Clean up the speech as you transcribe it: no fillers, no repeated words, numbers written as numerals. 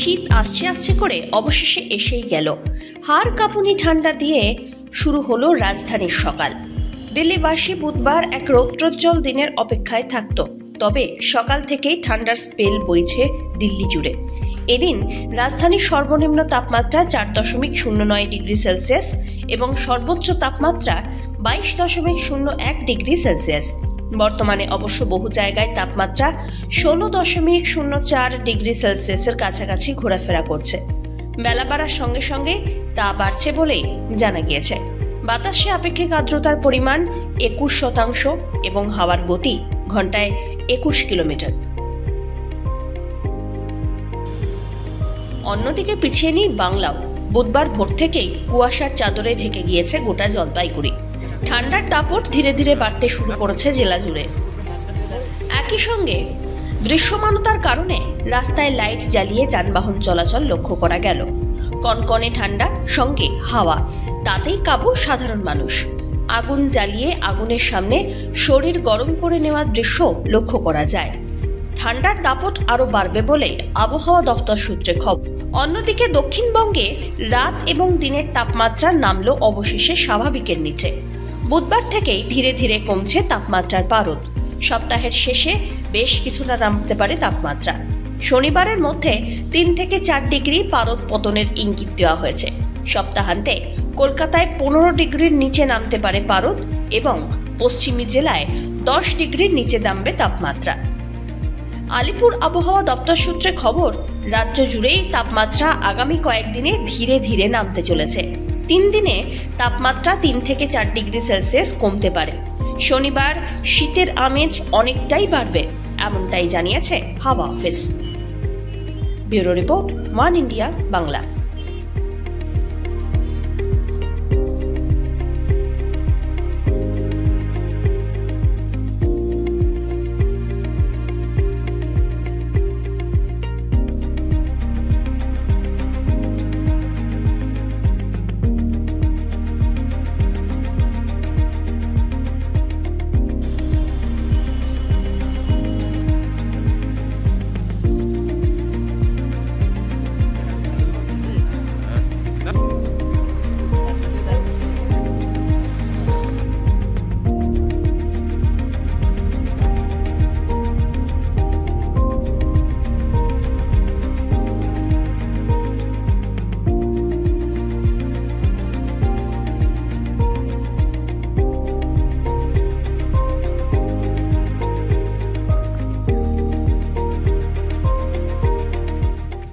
শীত আসছে আসছে করে অবশেষে এসেই গেল। হাড় কাঁপুনি ঠান্ডা দিয়ে শুরু হলো রাজধানীর সকাল। দিল্লিবাসী বুধবার এক রৌদ্রোজ্জ্বল দিনের অপেক্ষায় থাকত, তবে সকাল থেকেই ঠান্ডার স্পেল বইছে দিল্লি জুড়ে। এদিন রাজধানীর সর্বনিম্ন তাপমাত্রা 4.09 ডিগ্রি সেলসিয়াস এবং সর্বোচ্চ তাপমাত্রা 22.01 ডিগ্রি সেলসিয়াস। বর্তমানে অবশ্য বহু জায়গায় তাপমাত্রা 16.04 ডিগ্রি সেলসিয়াসের কাছাকাছি ঘোরাফেরা করছে। বেলা বাড়ার সঙ্গে সঙ্গে তা বাড়ছে বলেই জানা গিয়েছে। বাতাসে আপেক্ষিক আর্দ্রতার পরিমাণ 21% এবং হাওয়ার গতি ঘন্টায় 21 কিলোমিটার। অন্যদিকে পিছিয়ে নেই বাংলাও। বুধবার ভোর থেকেই কুয়াশার চাদরে ঢেকে গিয়েছে গোটা জলপাইগুড়ি। ঠান্ডার দাপট ধীরে ধীরে বাড়তে শুরু করেছে জেলা জুড়ে। একই সঙ্গে দৃশ্যমানতার কারণে রাস্তায় লাইট জ্বালিয়ে যানবাহন চলাচল লক্ষ্য করা গেল। কনকনে ঠান্ডা সঙ্গে হাওয়া, তাতেই কাবু সাধারণ মানুষ। আগুন জ্বালিয়ে আগুনের সামনে শরীর গরম করে নেওয়ার দৃশ্য লক্ষ্য করা যায়। ঠান্ডার দাপট আরও বাড়বে বলে আবহাওয়া দপ্তর সূত্রে খবর। অন্যদিকে দক্ষিণবঙ্গে রাত এবং দিনের তাপমাত্রা নামলো অবশেষে স্বাভাবিকের নিচে। বুধবার থেকেই ধীরে ধীরে কমছে তাপমাত্রার পারদ। সপ্তাহের শেষে বেশ কিছুটা নামতে পারে তাপমাত্রা। শনিবারের মধ্যে 3 থেকে 4 ডিগ্রি পারদ পতনের ইঙ্গিত দেওয়া হয়েছে। সপ্তাহান্তে কলকাতায় 15 ডিগ্রির নিচে নামতে পারে পারদ এবং পশ্চিমী জেলায় 10 ডিগ্রির নিচে নামবে তাপমাত্রা। আলিপুর আবহাওয়া দপ্তর সূত্রে খবর, রাজ্য জুড়েই তাপমাত্রা আগামী কয়েকদিনে ধীরে ধীরে নামতে চলেছে। 3 দিনে তাপমাত্রা 3 থেকে 4 ডিগ্রি সেলসিয়াস কমতে পারে। শনিবার শীতের আমেজ অনেকটাই বাড়বে, এমনটাই জানিয়েছে হাওয়া office. Bureau report, one India Bangla.